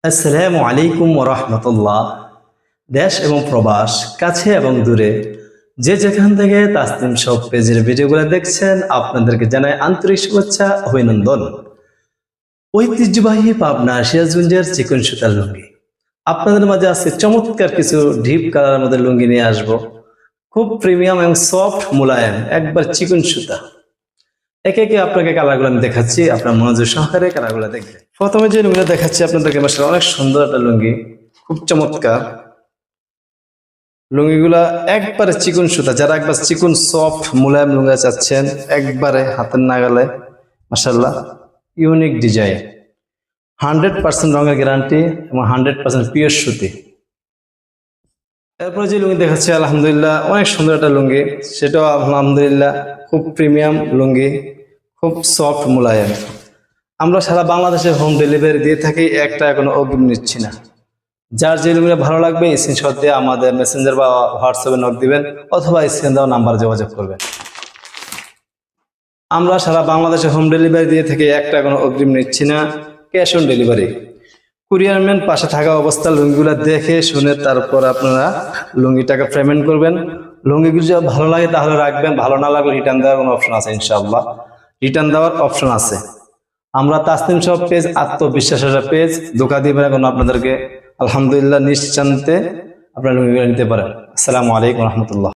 আসসালামু আলাইকুম ওয়া রাহমাতুল্লাহ। দেশ এবং প্রবাস, কাছে এবং দূরে, যে যেখান থেকে তাসনিম শপ পেজের ভিডিওগুলো দেখছেন, আপনাদেরকে জানাই আন্তরিক শুভেচ্ছা, অভিনন্দন। ঐতিহ্যবাহী পাবনা সিরাজগঞ্জের চিকন সুতার লুঙ্গি আপনাদের মাঝে আজকে চমৎকার কিছু ডিপ কালারের মধ্যে লুঙ্গি নিয়ে আসবো। খুব প্রিমিয়াম এবং সফট মুলায়েম, একবার চিকন সুতা। একে একে আপনাকে কালারগুলো আমি দেখাচ্ছি, আপনার মনোযোগ সহকারে কালারগুলো দেখবেন। প্রথমে যে লুঙ্গিটা দেখাচ্ছি আপনাদেরকে, মাশাআল্লাহ অনেক সুন্দর একটা লুঙ্গি, খুব চমৎকার। লুঙ্গিগুলা একবারে চিকন সুতা, যারা একবার চিকন সফট মুলায়ম লুঙ্গি চাচ্ছেন, একবারে হাতের নাগালে, মাশাআল্লাহ ইউনিক ডিজাইন, 100% রঙের গ্যারান্টি এবং 100% পিওর সুতি। এরপরে যে লুঙ্গি দেখাচ্ছি, আলহামদুলিল্লাহ অনেক সুন্দর একটা লুঙ্গি, সেটাও আলহামদুলিল্লাহ খুব প্রিমিয়াম লুঙ্গি, খুব সফট মুলায়ম। আমরা সারা বাংলাদেশে হোম ডেলিভারি দিয়ে থাকি, একটা কোনো অগ্রিম নিচ্ছি না। যার যে লুঙ্গিটা ভালো লাগবে স্ক্রিনশট দিয়ে আমাদের মেসেঞ্জার বা হোয়াটসঅ্যাপে নক দিবেন, অথবা স্ক্রিন দেওয়া নাম্বার যোগাযোগ করবেন। আমরা সারা বাংলাদেশে হোম ডেলিভারি দিয়ে থাকি, একটা কোনো অগ্রিম নিচ্ছি না, ক্যাশ অন ডেলিভারি। কুরিয়ারম্যান পাশে থাকা অবস্থা লুঙ্গিগুলো দেখে শুনে তারপর আপনারা লুঙ্গি টাকা পেমেন্ট করবেন। লুঙ্গিগুলো যদি ভালো লাগে তাহলে রাখবেন, ভালো না লাগলে রিটার্ন দেওয়ার কোনো অপশন আছে, ইনশাআল্লাহ রিটার্ন দেওয়ার অপশন আছে। আমরা তাসনিম শপ পেজ আত্মবিশ্বাসের পেজ, ধোঁকা দিবেন এখন আপনাদেরকে। আলহামদুলিল্লাহ নিশ্চিন্তে আপনারা লুঙ্গিগুলো নিতে পারেন। আসসালামু আলাইকুম রহমতুল্লাহ।